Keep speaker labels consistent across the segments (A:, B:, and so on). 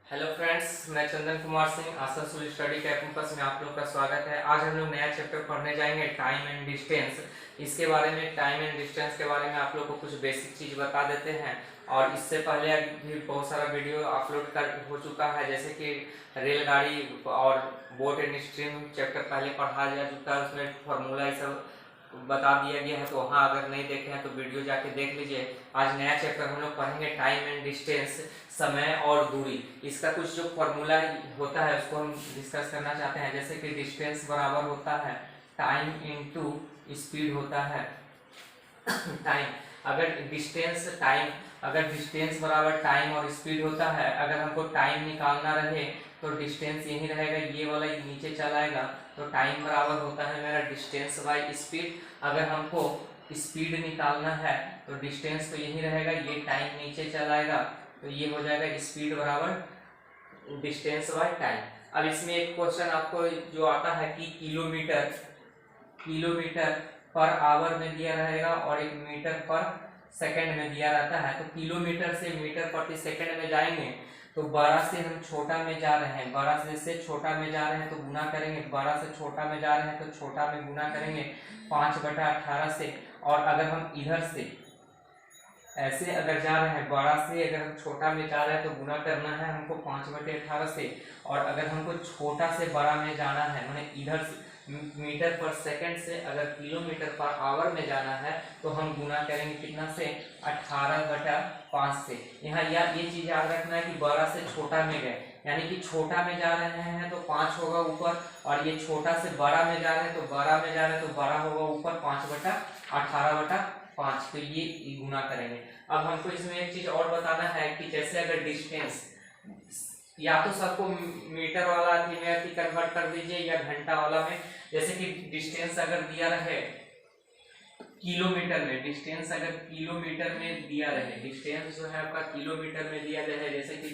A: Hello friends, मैं Chandan Kumar Singh Asansol study campus में आप लोग का स्वागत है। आज हम लोग नया चैप्टर पढ़ने जाएंगे टाइम एंड डिस्टेंस। इसके बारे में टाइम एंड डिस्टेंस के बारे में आप लोग को कुछ बेसिक चीज बता देते हैं। और इससे पहले भी बहुत सारा वीडियो अपलोड कर हो चुका है, जैसे कि रेलगाड़ी और बोट एंड स्ट्रीम चैप्टर पहले पढ़ा जा चुका है, उसमें फॉर्मूला ये सब बता दिया गया है। तो वहाँ अगर नहीं देखे हैं तो वीडियो जाके देख लीजिए। आज नया चैप्टर हम लोग पढ़ेंगे टाइम एंड डिस्टेंस, समय और दूरी। इसका कुछ जो फॉर्मूला होता है उसको हम डिस्कस करना चाहते हैं। जैसे कि डिस्टेंस बराबर होता है टाइम इनटू स्पीड होता है। टाइम अगर डिस्टेंस बराबर टाइम और स्पीड होता है, अगर हमको टाइम निकालना रहे तो डिस्टेंस यही रहेगा, ये वाला नीचे चला आएगा। तो टाइम बराबर होता है मेरा डिस्टेंस बाय स्पीड। अगर हमको स्पीड निकालना है तो डिस्टेंस तो यही रहेगा, ये टाइम नीचे चला आएगा। तो ये हो जाएगा स्पीड बराबर डिस्टेंस बाय टाइम। अब इसमें एक क्वेश्चन आपको जो आता है कि किलोमीटर पर आवर में दिया रहेगा और एक मीटर पर सेकंड में दिया रहता है। तो किलोमीटर से मीटर प्रति सेकंड में जाएंगे तो 12 से हम छोटा में जा रहे हैं, 12 से छोटा में जा रहे हैं तो गुना करेंगे, 12 से छोटा में जा रहे हैं तो छोटा में गुना करेंगे 5/18 से। और अगर हम इधर से ऐसे अगर जा रहे हैं 12 से, अगर हम छोटा में जा रहे हैं तो गुना करना है हमको 5/18 से। और अगर हमको छोटा से बड़ा में जाना है, मैंने इधर से मीटर पर सेकंड से अगर किलोमीटर पर आवर में जाना है तो हम गुना करेंगे कितना से 18/5 से। यहाँ यार ये चीज याद रखना है कि 12 से छोटा में गए, यानी कि छोटा में जा रहे हैं तो 5 होगा ऊपर, और ये छोटा से बड़ा में जा रहे हैं तो 12 में जा रहे हैं तो 12 होगा ऊपर 5/18/5। तो ये गुना करेंगे। अब हमको इसमें एक चीज और बताना है कि जैसे अगर डिस्टेंस, या तो सबको मीटर वाला में कन्वर्ट कर दीजिए या घंटा वाला में। जैसे कि डिस्टेंस अगर दिया रहे किलोमीटर में, डिस्टेंस अगर किलोमीटर में दिया रहे, डिस्टेंस जो है आपका किलोमीटर में दिया रहे, जैसे कि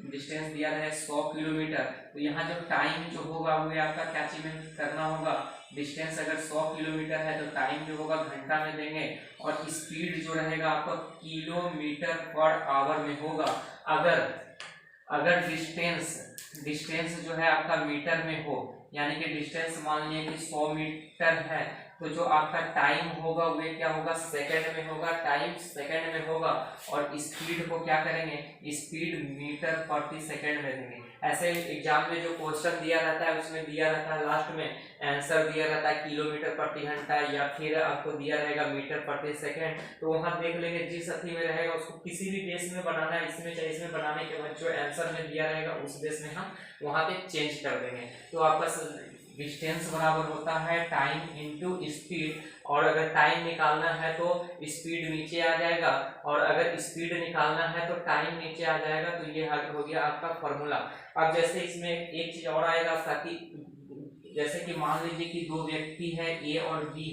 A: डिस्टेंस दिया रहे 100 किलोमीटर, तो यहाँ जो टाइम जो होगा वो आपका क्या चीज में करना होगा। डिस्टेंस अगर 100 किलोमीटर है तो टाइम जो होगा घंटा में देंगे, और स्पीड जो रहेगा आपका किलोमीटर पर आवर में होगा। अगर डिस्टेंस जो है आपका मीटर में हो, यानी कि डिस्टेंस मान लिया कि 100 मीटर है, तो जो आपका टाइम होगा वो क्या होगा, सेकंड में होगा, टाइम सेकंड में होगा। और स्पीड को क्या करेंगे, स्पीड मीटर प्रति सेकंड में देंगे। ऐसे एग्जाम में जो क्वेश्चन दिया रहता है उसमें दिया रहता है लास्ट में आंसर दिया रहता है किलोमीटर प्रति घंटा, या फिर आपको दिया रहेगा मीटर प्रति सेकंड। तो वहां देख लेंगे जिस अथी में रहेगा उसको किसी भी बेस में बनाना है, इसमें चाहे इसमें बनाने के बाद जो आंसर में दिया रहेगा उस बेस में हम वहां पे चेंज कर देंगे। तो आपका डिस्टेंस बराबर होता है टाइम इनटू स्पीड, और अगर टाइम निकालना है तो स्पीड नीचे आ जाएगा, और अगर स्पीड निकालना है तो टाइम नीचे आ जाएगा। तो ये हो गया आपका फॉर्मूला। अब जैसे इसमें एक चीज और आएगा, ताकि जैसे कि मान लीजिए कि दो व्यक्ति है ए और बी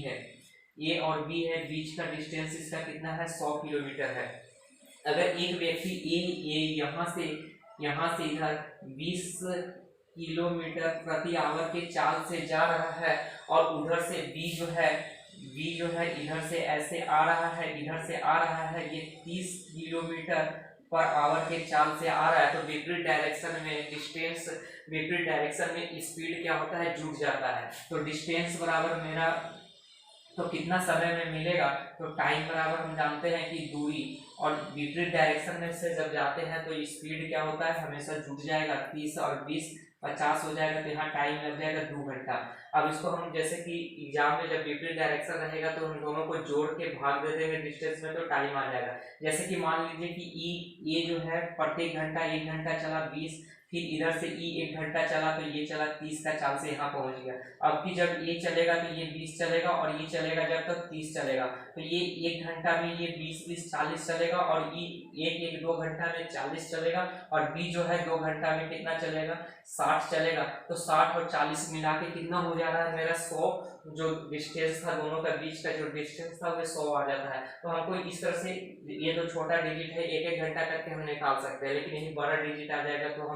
A: है, बीच का डिस्टेंस इसका कितना है 100 किलोमीटर है। अगर एक व्यक्ति ए यहाँ से इधर 20 किलोमीटर प्रति आवर के चाल से जा रहा है, और उधर से बी जो है इधर से ऐसे आ रहा है, इधर से आ रहा है, ये 30 किलोमीटर पर आवर के चाल से आ रहा है। तो विपरीत डायरेक्शन में स्पीड क्या होता है, जुड़ जाता है। तो डिस्टेंस बराबर मेरा तो कितना समय में मिलेगा, तो टाइम बराबर हम जानते हैं कि दूरी, और विपरीत डायरेक्शन में से जब जाते हैं तो स्पीड क्या होता है, हमेशा जुड़ जाएगा। 30 और 20 50 हो जाएगा, तो यहाँ टाइम लग जाएगा 2 घंटा। अब इसको हम जैसे कि एग्जाम में जब विपरीत डायरेक्शन रहेगा तो हम दोनों को जोड़ के भाग दे देंगे डिस्टेंस में, तो टाइम आ जाएगा। जैसे कि मान लीजिए कि ये जो है प्रत्येक घंटा 1 घंटा चला 20, फिर इधर से 1 घंटा चला तो ये चला 30 का चाल से यहाँ पहुंच गया। अब भी जब ये चलेगा तो ये 20 चलेगा, और ये चलेगा जब तक 30 चलेगा, तो ये 1 घंटा में ये 20 40 चलेगा, और ये 2 घंटा में 40 चलेगा, और बी जो है 2 घंटा में कितना चलेगा 60 चलेगा। तो 60 और 40 मिला के कितना हो जा रहा है मेरा 100। जो डिस्टेंस था दोनों का बीच का जो डिस्टेंस था वो 100 आ जाता है। तो हमको इस तरह से ये जो छोटा डिजिट है 1 घंटा करके हम निकाल सकते हैं, लेकिन यही बड़ा डिजिट आ जाएगा तो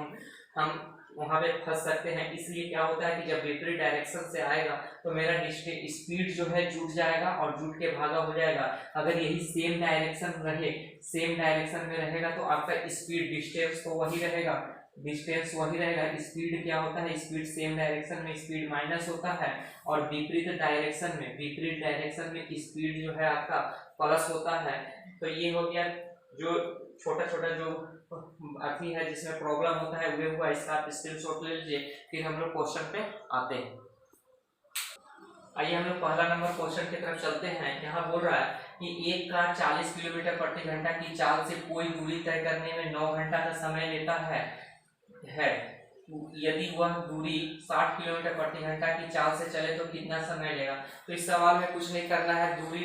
A: हम वहां पे फंस सकते हैं। इसलिए क्या होता है कि जब विपरीत डायरेक्शन से आएगा तो मेरा स्पीड जो है जुट जाएगा और जुट के भागा हो जाएगा। अगर यही सेम डायरेक्शन रहे, सेम डायरेक्शन में रहेगा तो आपका स्पीड डिस्टेंस तो वही रहेगा, डिस्टेंस वही रहेगा। स्पीड क्या होता है, स्पीड सेम डायरेक्शन में स्पीड माइनस होता है और विपरीत डायरेक्शन में स्पीड जो है आपका प्लस होता है। तो ये हो गया जो छोटा छोटा जो अथी है जिसमें प्रॉब्लम होता है वे हुआ, इसका आप स्क्रीनशॉट ले लीजिए। फिर हम लोग क्वेश्चन पे आते हैं। आइए हम लोग पहला नंबर क्वेश्चन की तरफ चलते हैं। यहाँ बोल रहा है कि एक कार 40 किलोमीटर प्रति घंटा की चाल से कोई दूरी तय करने में 9 घंटा का समय लेता है यदि वह दूरी 60 किलोमीटर प्रति घंटा की चाल से चले तो कितना समय लेगा। तो इस सवाल में कुछ नहीं करना है, दूरी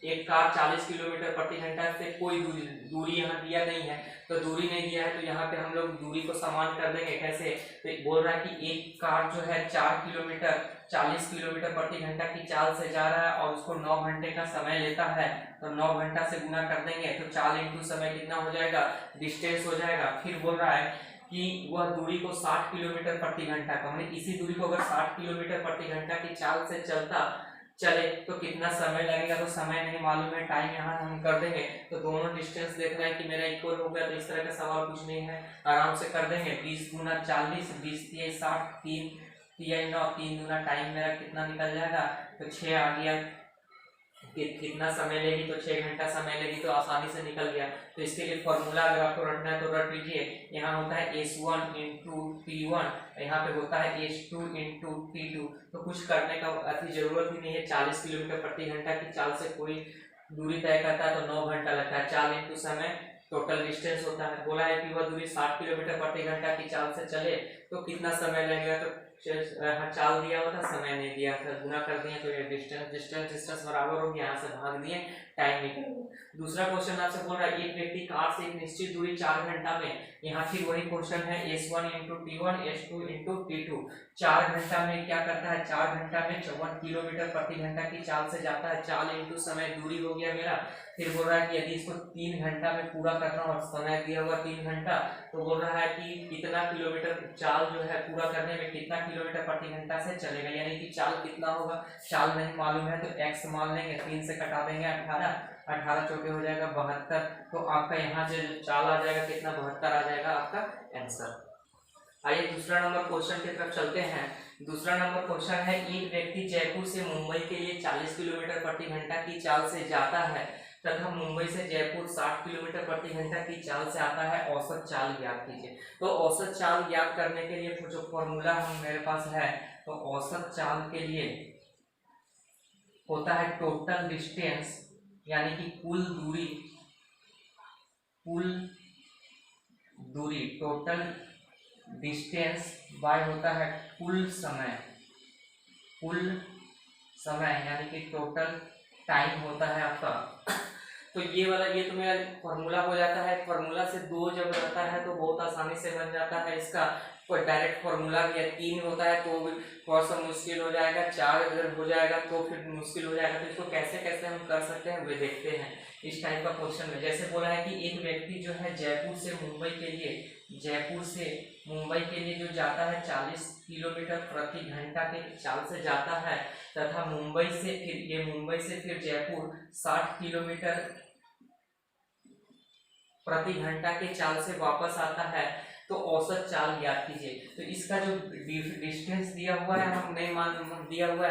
A: एक कार 40 किलोमीटर प्रति घंटा से कोई दूरी यहाँ दिया नहीं है, तो दूरी नहीं दिया है तो यहाँ पे हम लोग दूरी को समान कर देंगे। कैसे, तो बोल रहा है कि एक कार जो है 40 किलोमीटर प्रति घंटा की चाल से जा रहा है और उसको 9 घंटे का समय लेता है, तो 9 घंटा से गुना कर देंगे तो 4 इंटू समय कितना हो जाएगा, डिस्टेंस हो जाएगा। फिर बोल रहा है कि वह दूरी को 60 किलोमीटर प्रति घंटा का, मतलब इसी दूरी को अगर 60 किलोमीटर प्रति घंटा की चाल से चले तो कितना समय लगेगा। तो समय नहीं मालूम है, टाइम यहाँ हम कर देंगे। तो दोनों डिस्टेंस देख रहे हैं कि मेरा इक्वल हो गया, तो इस तरह का सवाल कुछ नहीं है, आराम से कर देंगे। 20 गुना 40, 20 तिया 60, 3 तिया 9, 3 गुना टाइम मेरा कितना निकल जाएगा, तो 6 आ गया। कितना समय लेगी, तो 6 घंटा समय लेगी, तो आसानी से निकल गया। तो इसके लिए फॉर्मूला अगर आपको रटना है तो रट लीजिए। यहाँ होता है S1 इंटू T1, यहाँ पे होता है S2 इंटू T2। तो कुछ करने का अति जरूरत ही नहीं है। 40 किलोमीटर प्रति घंटा की चाल से कोई दूरी तय करता है तो 9 घंटा लगता है। 4 इंटू समय टोटल डिस्टेंस होता है। बोला है कि वह दूरी 60 किलोमीटर प्रति घंटा की चाल से चले तो कितना समय लगेगा, तो चाल दिया हुआ था, समय नहीं दिया था, गुना कर दिए तो ये डिस्टेंस बराबर हो गया, यहाँ से भाग दिए, टाइम निकल गया। दूसरा क्वेश्चन आपसे बोल रहा है एक व्यक्ति कार से एक निश्चित दूरी 4 घंटा में, यहाँ फिर वही क्वेश्चन है S1 into T1, S2 into T2, 4 घंटा में क्या करता है, 4 घंटा में 54 किलोमीटर प्रति घंटा की चाल से जाता है। 4 इंटू समय दूरी हो गया मेरा। फिर बोल रहा है कि यदि इसको 3 घंटा में पूरा करना और समय दिया हुआ 3 घंटा, तो बोल रहा है कि कितना किलोमीटर चाल जो है पूरा करने में कितना किलोमीटर प्रति घंटा से चलेगा, यानी कि चाल कितना होगा। चाल नहीं मालूम है तो x मान लेंगे, 3 से कटा देंगे 18 चौके हो जाएगा 72। तो आपका यहाँ से चाल आ जाएगा कितना, 72 आ जाएगा आपका आंसर। आइए दूसरा नंबर क्वेश्चन की तरफ चलते हैं। दूसरा नंबर क्वेश्चन है एक व्यक्ति जयपुर से मुंबई के लिए 40 किलोमीटर प्रति घंटा की चाल से जाता है तथा मुंबई से जयपुर 60 किलोमीटर प्रति घंटा की चाल से आता है। औसत चाल ज्ञात कीजिए। तो औसत चाल ज्ञात करने के लिए जो फॉर्मूला हम मेरे पास है, तो औसत चाल के लिए होता है टोटल डिस्टेंस, यानी कि कुल दूरी टोटल डिस्टेंस बाय होता है कुल समय यानी कि टोटल टाइम होता है आपका। तो ये वाला ये तो मेरा फॉर्मूला हो जाता है। फॉर्मूला से 2 जब रहता है तो बहुत आसानी से बन जाता है। इसका कोई डायरेक्ट फॉर्मूला भी है। 3 होता है तो थोड़ा सा मुश्किल हो जाएगा, 4 अगर हो जाएगा तो फिर मुश्किल हो जाएगा। तो इसको कैसे कैसे हम कर सकते हैं वे देखते हैं इस टाइप का क्वेश्चन में। जैसे बोला है कि एक व्यक्ति जो है जयपुर से मुंबई के लिए जो जाता है 40 किलोमीटर प्रति घंटा के चाल से जाता है तथा मुंबई से फिर जयपुर 60 किलोमीटर प्रति घंटा के चाल से वापस आता है, तो औसत चाल ज्ञात कीजिए। तो इसका जो डिस्टेंस दिया हुआ है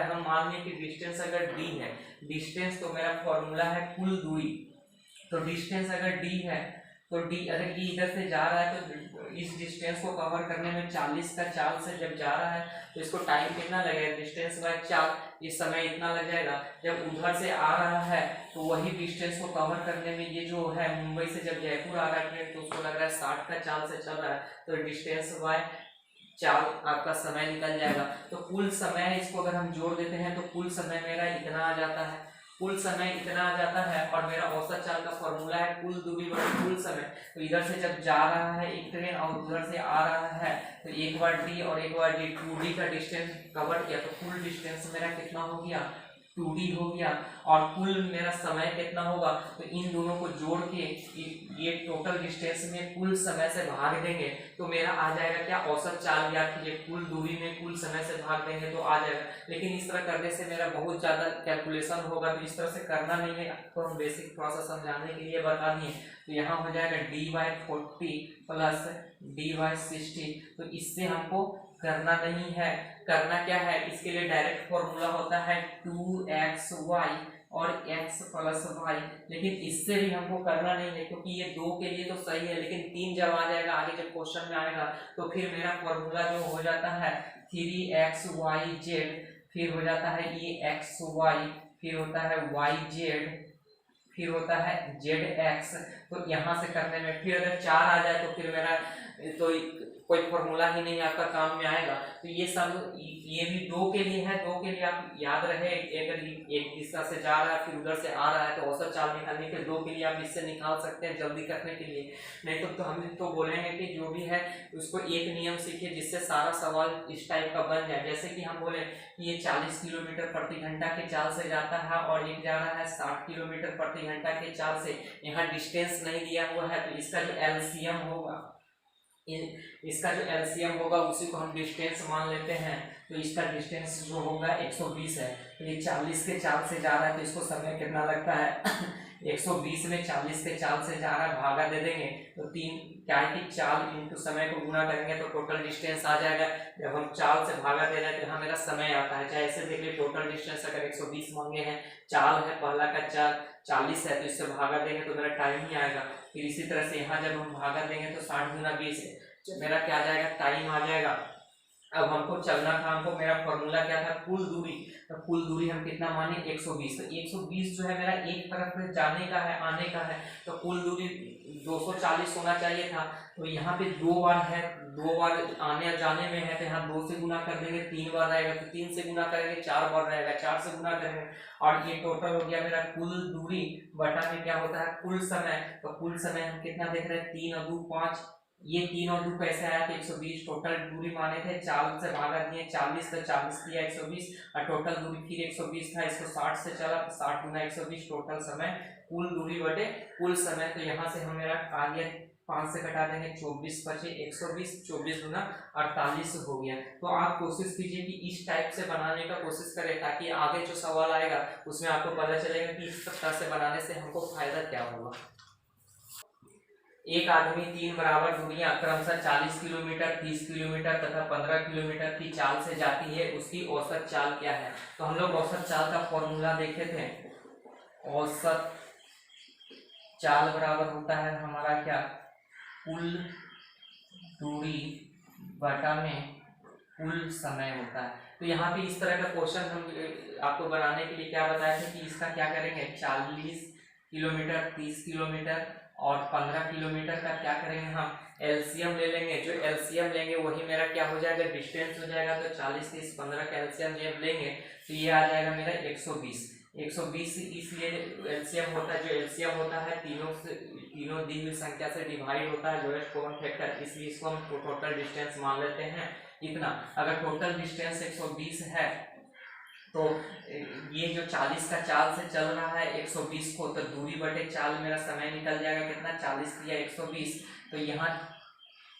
A: हम मान लें कि डिस्टेंस अगर d है, डिस्टेंस तो मेरा फॉर्मूला है कुल दूरी। तो डिस्टेंस अगर d है तो d अगर ये इधर से जा रहा है तो इस डिस्टेंस को कवर करने में 40 का चाल से जब जा रहा है तो इसको टाइम कितना लगेगा, डिस्टेंस बाय चाल, इस समय इतना लग जाएगा। जब उधर से आ रहा है तो वही डिस्टेंस को कवर करने में ये जो है मुंबई से जब जयपुर आ रहा है ट्रेन तो उसको लग रहा है 60 का चाल से चल रहा है, तो डिस्टेंस बाय चाल आपका समय निकल जाएगा। तो कुल समय इसको अगर हम जोड़ देते हैं तो कुल समय मेरा इतना आ जाता है, और मेरा औसत चाल का फॉर्मूला है कुल दूरी बटे कुल समय। तो इधर से जब जा रहा है एक ट्रेन और उधर से आ रहा है तो एक बार d और एक बार d, 2d का डिस्टेंस कवर किया तो कुल डिस्टेंस मेरा कितना हो गया 2d हो गया, और कुल मेरा समय कितना होगा, तो इन दोनों को जोड़ के ये टोटल डिस्टेंस में कुल समय से भाग देंगे तो मेरा आ जाएगा क्या, औसत चाल ज्ञात कीजिए, कुल दूरी में कुल समय से भाग देंगे तो आ जाएगा। लेकिन इस तरह करने से मेरा बहुत ज़्यादा कैलकुलेशन होगा, तो इस तरह से करना नहीं है, आपको हम बेसिक थोड़ा सा समझाने के लिए बता दिए। तो यहाँ हो जाएगा dy/40 प्लस dy/60, तो इससे हमको करना नहीं है, करना क्या है, इसके लिए डायरेक्ट फॉर्मूला होता है 2xy और x प्लस वाई, लेकिन इससे भी हमको करना नहीं है क्योंकि ये 2 के लिए तो सही है, लेकिन 3 जब आ जाएगा आगे जब क्वेश्चन में आएगा तो फिर मेरा फॉर्मूला जो हो जाता है 3xyz, फिर हो जाता है ये xy, फिर होता है yz, फिर होता है zx। तो यहाँ से करने में फिर अगर 4 आ जाए तो फिर मेरा तो कोई फॉर्मूला ही नहीं आपका काम में आएगा। तो ये सब ये भी 2 के लिए है, 2 के लिए आप याद रहे, अगर एक दिशा से जा रहा है फिर उधर से आ रहा है तो औसत चाल निकालने के 2 के लिए आप इससे निकाल सकते हैं जल्दी करने के लिए। नहीं तो हम तो बोलेंगे कि जो भी है उसको एक नियम सीखिए जिससे सारा सवाल इस टाइप का बन जाए। जैसे कि हम बोले कि ये 40 किलोमीटर प्रति घंटा के चाल से जाता है और एक जा रहा है 60 किलोमीटर प्रति घंटा के चाल से, यहाँ डिस्टेंस नहीं दिया हुआ है, तो इसका जो एलसीएम होगा, इसका जो एलसीएम होगा उसी को हम डिस्टेंस मान लेते हैं। तो इसका डिस्टेंस जो होगा 120 है, तो ये 40 के चाल से जा रहा है तो इसको समय कितना लगता है 120 में 40 के चाल से जा रहा है, भागा दे देंगे तो 3 क्या है कि चाल इंटू समय को गुना करेंगे तो टोटल डिस्टेंस आ जाएगा। जब हम चाल से भागा दे रहे हैं तो यहाँ मेरा समय आता है, चाहे ऐसे देख लीजिए टोटल डिस्टेंस अगर 120 मांगे हैं, चाल है पहला का चाल 40 है तो इससे भागा देंगे तो मेरा टाइम ही आएगा। फिर इसी तरह से यहाँ जब हम भागा देंगे तो 60 गुना 20 है, जब मेरा क्या आ जाएगा, टाइम आ जाएगा। अब हमको चलना था, हमको मेरा फॉर्मूला क्या था, कुल दूरी, तो कुल दूरी हम कितना माने 120, तो 120 जो है मेरा एक तरफ में जाने का है आने का है, तो कुल दूरी 240 होना चाहिए था। तो यहाँ पे 2 बार है, 2 बार आने और जाने में है तो यहाँ 2 से गुना कर देंगे 3 बार रहेगा, तो 3 से गुना करेंगे 4 बार रहेगा, 4 से गुना करेंगे और ये टोटल हो गया मेरा कुल दूरी बटा में क्या होता है कुल समय। तो कुल समय हम कितना देख रहे हैं 3 और 2 5, ये 3 और 2 कैसे आया तो 120 टोटल दूरी माने थे, 4 से भागा दिए 40 तो 40 किया 120 और टोटल दूरी फिर 120 था, इसको 60 से चला तो 60 गुना 120 टोटल समय कुल दूरी बटे कुल समय। तो यहाँ से हम मेरा आ गया 5 से कटा देंगे 24 बचे 120, 24 गुना 48 हो गया। तो आप कोशिश कीजिए कि इस टाइप से बनाने का कोशिश करें ताकि आगे जो सवाल आएगा उसमें आपको पता चलेगा कि इस तरह से बनाने से हमको फायदा क्या होगा। एक आदमी 3 बराबर दूरियां क्रमशः 40 किलोमीटर, 30 किलोमीटर तथा 15 किलोमीटर की चाल से जाती है, उसकी औसत चाल क्या है। तो हम लोग औसत चाल का फॉर्मूला देखे थे, औसत चाल बराबर होता है हमारा क्या, कुल दूरी बटा में कुल समय होता है। तो यहाँ पे इस तरह का क्वेश्चन हम आपको बनाने के लिए क्या बताया था कि इसका क्या करेंगे 40 किलोमीटर, 30 किलोमीटर और 15 किलोमीटर का क्या करेंगे हम एलसीएम ले लेंगे। जो एलसीएम लेंगे वही मेरा क्या हो जाएगा डिस्टेंस हो जाएगा। तो 40 30 15 का एलसीएम जब लेंगे तो ये आ जाएगा मेरा 120 इसलिए एलसीएम होता है, जो एलसीएम होता है तीनों दी हुई संख्या से डिवाइड होता है लोएस्ट कॉमन फैक्टर, इसलिए इसको हम टोटल डिस्टेंस मान लेते हैं इतना। अगर टोटल डिस्टेंस 120 है तो ये जो 40 का चाल से चल रहा है 120 को, तो दूरी बटे चाल मेरा समय निकल जाएगा कितना 40 किया 120, तो यहाँ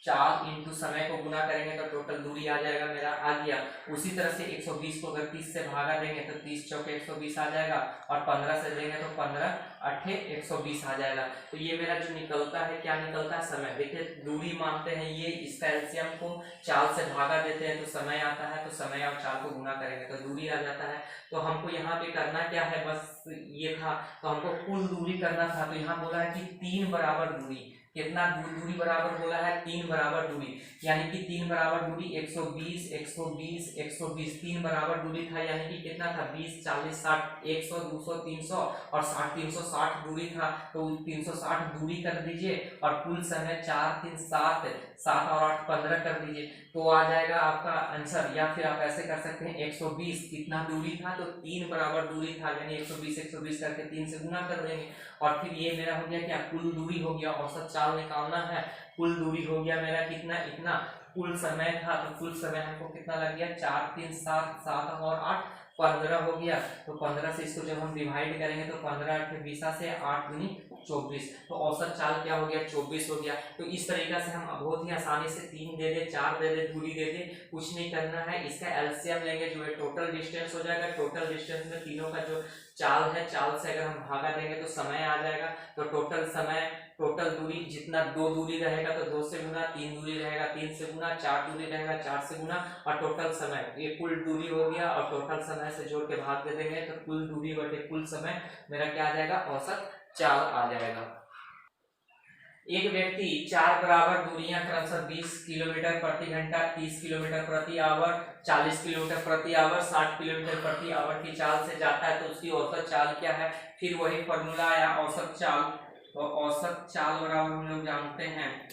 A: 4 इंटू समय को गुना करेंगे तो टोटल दूरी आ जाएगा मेरा आ गया। उसी तरह से 120 को अगर 30 से भागा देंगे तो 30 चौके 120 आ जाएगा और 15 से देंगे तो 15 8 120 आ जाएगा। तो ये मेरा जो निकलता है क्या निकलता है समय। देखिए दूरी मानते हैं, ये इसका एलसीएम को चाल से भागा देते हैं तो समय आता है, तो समय और चाल को गुना करेंगे तो दूरी आ जाता है। तो हमको यहाँ पे करना क्या है, बस ये था, तो हमको कुल दूरी करना था। तो यहाँ बोला है कि 3 बराबर दूरी, कितना दूरी बराबर बोला है 3 बराबर दूरी, यानी कि 3 बराबर दूरी 120 120 120 3 बराबर दूरी था, यानी कि कितना था 20 40 60 100 200 300 और 60 360 दूरी था। तो 360 दूरी कर दीजिए और कुल समय 4 3 7 7 और 8 15 कर दीजिए तो आ जाएगा आपका आंसर। या फिर आप ऐसे कर सकते हैं 120 कितना दूरी था तो 3 बराबर दूरी था, यानी 120 120 करके 3 से गुना कर देंगे और फिर ये मेरा हो गया क्या कुल दूरी हो गया। औसत चाल निकालना है, कुल दूरी हो गया मेरा कितना इतना, कुल समय था तो कुल समय हमको कितना लग गया 4 3 7 7 और 8 15 हो गया। तो 15 से इसको जब हम डिवाइड करेंगे तो 15 8 20 से 8 दूनी 24, तो औसत चाल क्या हो गया 24 हो गया। तो इस तरीका से हम बहुत ही आसानी से 3 दे दे, 4 दे दे, दूरी दे दे, कुछ नहीं करना है। इसका एलसीएम लेंगे जो है टोटल डिस्टेंस हो जाएगा। टोटल डिस्टेंस में तीनों का जो चाल है, चाल से अगर हम भागा देंगे तो समय आ जाएगा। तो टोटल समय, टोटल दूरी, जितना 2 दूरी रहेगा तो 2 से गुना, 3 दूरी रहेगा 3 से गुना, 4 दूरी रहेगा 4 से गुना, और टोटल समय ये कुल दूरी हो गया। और टोटल समय से जोड़ के भाग दे देंगे तो कुल दूरी बटे कुल समय मेरा क्या आ जाएगा, औसत चाल आ जाएगा। एक व्यक्ति 4 बराबर दूरियां क्रमशः 20 किलोमीटर प्रति घंटा, 30 किलोमीटर प्रति आवर, 40 किलोमीटर प्रति आवर, 60 किलोमीटर प्रति आवर की चाल से जाता है तो उसकी औसत चाल क्या है। फिर वही फॉर्मूला आया औसत चाल। तो औसत चाल बराबर हम लोग जानते हैं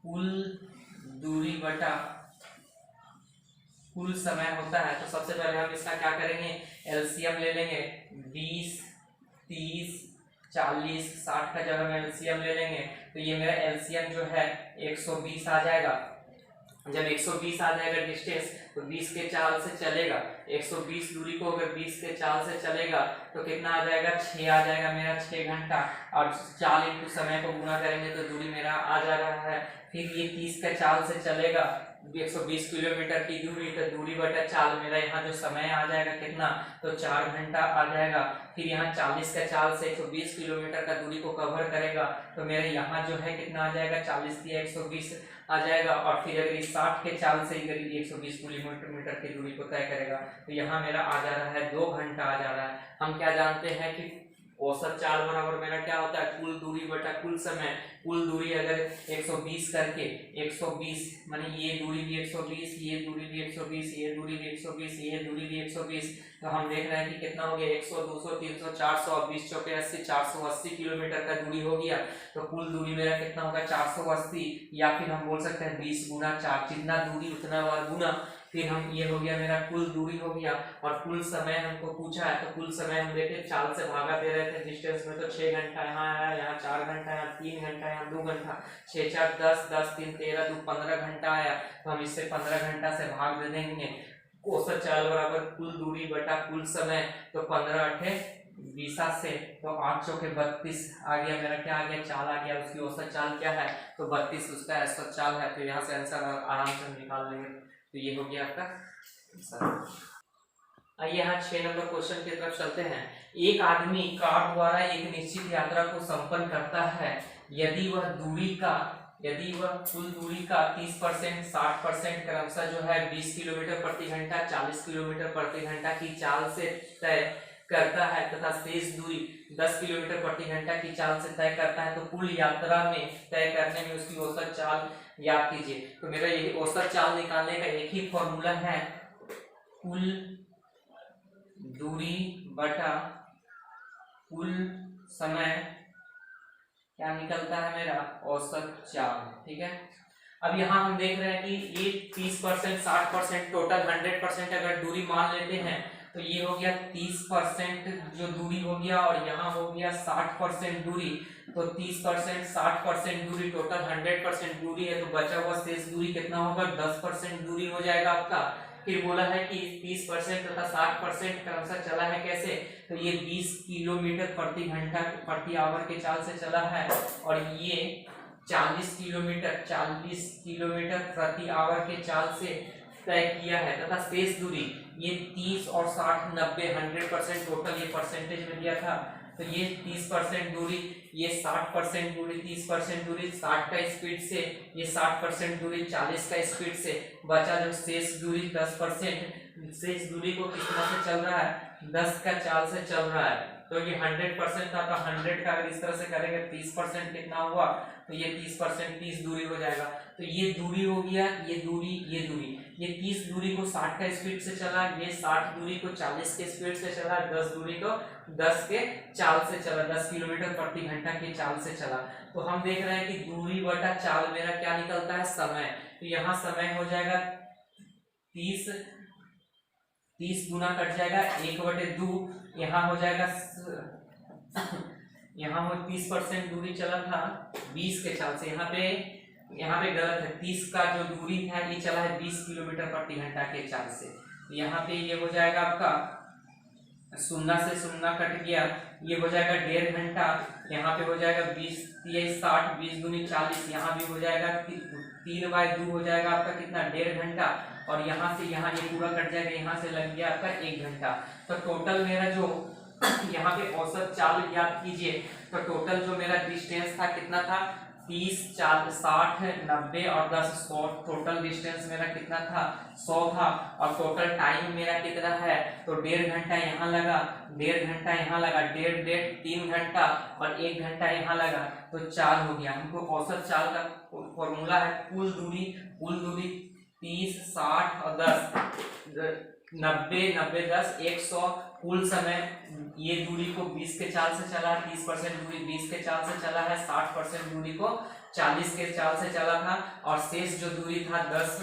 A: कुल दूरी बटा कुल समय होता है। तो सबसे पहले हम इसका क्या करेंगे, एलसीएम ले लेंगे। 20 30 40 60 का जब हम एलसीएम ले लेंगे तो ये मेरा एलसीएम जो है 120 आ जाएगा। जब 120 आ जाएगा डिस्टेंस तो 20 के चाल से चलेगा, 120 दूरी को अगर 20 के चाल से चलेगा तो कितना आ जाएगा, 6 आ जाएगा मेरा, 6 घंटा। और चाल इंटू समय को गुना करेंगे तो दूरी मेरा आ जा रहा है। फिर ये 30 के चाल से चलेगा 120 किलोमीटर की दूरी, तो दूरी बटा चाल मेरा यहाँ जो समय आ जाएगा कितना, तो 4 घंटा आ जाएगा। फिर यहाँ 40 का चाल से 120 किलोमीटर का दूरी को कवर करेगा तो मेरे यहाँ जो है कितना आ जाएगा, 40 या 120 आ जाएगा। और फिर अगर 60 के चाल से अगर 120 किलोमीटर की दूरी को तय करेगा तो यहाँ मेरा आ जा रहा है 2 घंटा आ जा रहा है। हम क्या जानते हैं कि औसत चाल बराबर मेरा क्या होता है, कुल दूरी बटा कुल समय। कुल दूरी अगर 120 करके 120 माने ये दूरी भी 120, ये दूरी भी 120, ये दूरी भी 120, ये दूरी भी 120, तो हम देख रहे हैं कि कितना हो गया, 100 200 300 400 20 चौके 80 480 किलोमीटर का दूरी हो गया। तो कुल दूरी मेरा कितना होगा 480, या फिर हम बोल सकते हैं 20 गुना 4, जितना दूरी उतना बार गुना। फिर हम ये हो गया मेरा कुल दूरी हो गया। और कुल समय हमको पूछा है तो कुल समय हम देखे चाल से भागा दे रहे थे डिस्टेंस में, तो 6 घंटा यहाँ आया, यहाँ 4 घंटा, यहाँ 3 घंटा, यहाँ 2 घंटा, 6 4 10 10 3 13 2 15 घंटा आया। तो हम इससे 15 घंटा से भाग दे देंगे। औसत चाल बराबर कुल दूरी बटा कुल समय, तो 15 8 20 से तो 8 चौके 32 आ गया मेरा, क्या आ गया, चाल आ गया। उसकी औसत चाल क्या है, तो 32 उसका औसत चाल है। तो यहाँ से आंसर आराम से हम निकाल लेंगे। तो ये हो गया आपका आंसर। आइए यहाँ 6 नंबर क्वेश्चन की तरफ चलते हैं। एक आदमी कार द्वारा एक निश्चित यात्रा को संपन्न करता है यदि वह कुल दूरी का 30% 60% क्रमशः जो है 20 किलोमीटर प्रति घंटा 40 किलोमीटर प्रति घंटा की चाल से तय करता है तथा शेष दूरी 10 किलोमीटर प्रति घंटा की चाल से तय करता है, तो कुल यात्रा में तय करने में उसकी औसत चाल याद कीजिए। तो मेरा यही औसत चाल निकालने का एक ही फॉर्मूला है, कुल दूरी बटा कुल समय क्या निकलता है मेरा, औसत चाल। ठीक है, अब यहाँ हम देख रहे हैं कि ये 30% 60% टोटल 100% अगर दूरी मान लेते हैं तो ये हो गया 30% जो दूरी हो गया, और यहाँ हो गया 60% दूरी। तो 30% 60% दूरी टोटल 100% दूरी है, तो बचा हुआ शेष दूरी कितना होगा, 10% दूरी हो जाएगा आपका। फिर बोला है कि 30% तथा 60% क्रमशः चला है कैसे, तो ये 20 किलोमीटर प्रति घंटा प्रति आवर के चाल से चला है, और ये 40 किलोमीटर प्रति आवर के चाल से तय किया है, तथा शेष दूरी ये 30 और 60 90 100% टोटल ये परसेंटेज में दिया था। तो ये 30% दूरी, ये 60% दूरी, 30% दूरी 60 का स्पीड से, ये 60% दूरी 40 का स्पीड से, बचा जो शेष दूरी 10%। शेष दूरी को कितना से चल रहा है, 10 का चाल से चल रहा है। तो ये 100% था, तो 100 का अगर इस तरह से करेंगे 30% कितना हुआ, तो ये 30% 30 दूरी हो जाएगा। तो ये दूरी हो गया, ये दूरी, ये 30 दूरी को 60 का स्पीड से चला, ये 60 दूरी को 40 के स्पीड से चला, 10 दूरी को 10 के चाल से चला, 10 किलोमीटर प्रति घंटा की चाल से चला। तो हम देख रहे हैं कि दूरी बटा चाल मेरा क्या निकलता है, समय। तो यहाँ समय हो जाएगा 30 गुना कट जाएगा 1/2, यहाँ हो जाएगा यहाँ 30% दूरी चला था 20 के चाल से, यहाँ पे यहाँ पे गलत है, 30 का जो दूरी था ये चला है 20 किलोमीटर प्रति घंटा के चाल से। यहाँ पे ये हो जाएगा आपका 0 से 0 कट गया, ये हो जाएगा 1.5 घंटा। यहाँ पे हो जाएगा 20 3 60, 20 दूनी 40, यहाँ भी हो जाएगा 3/2 हो जाएगा आपका कितना 1.5 घंटा। और यहाँ से यहाँ ये पूरा कट जाएगा, यहाँ से लग गया आपका 1 घंटा। तो टोटल मेरा जो यहाँ पे औसत चाल ज्ञात कीजिए, तो टोटल जो मेरा डिस्टेंस था कितना था 30 40 60 90 और 10 100, टोटल डिस्टेंस मेरा कितना था 100 था। और टोटल टाइम मेरा कितना है, तो 1.5 घंटा यहाँ लगा, 1.5 घंटा यहाँ लगा, 1.5 3 घंटा और 1 घंटा यहाँ लगा, तो 4 हो गया। हमको औसत चाल का फॉर्मूला है कुल दूरी 30 60 और 10 90 90 10 100 कुल समय। ये दूरी को 20 के चाल से चला, 30% दूरी 20 के चाल से चला है, 60% दूरी को 40 के चाल से चला था, और शेष जो दूरी था 10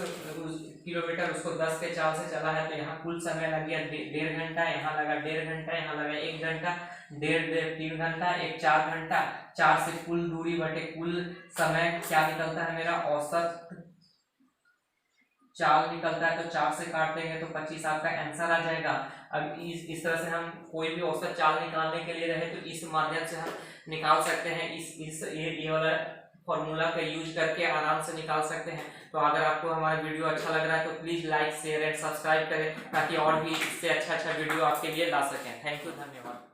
A: किलोमीटर उसको 10 के चाल से चला है। तो यहाँ कुल समय लग गया 1.5 घंटा, यहाँ लगा 1.5 घंटा, यहाँ लगा 1 घंटा, 1.5 3 घंटा, 1 4 घंटा, 4 से कुल दूरी बटे कुल समय क्या निकलता है मेरा औसत चाल निकलता है। तो 4 से काट देंगे तो 25 आपका आंसर आ जाएगा। अब इस तरह से हम कोई भी औसत चाल निकालने के लिए रहे तो इस माध्यम से हम निकाल सकते हैं, ये वाला फॉर्मूला का यूज करके आराम से निकाल सकते हैं। तो अगर आपको हमारा वीडियो अच्छा लग रहा है तो please like share and subscribe करें, ताकि और भी इससे अच्छा वीडियो आपके लिए ला सकें। थैंक यू, धन्यवाद।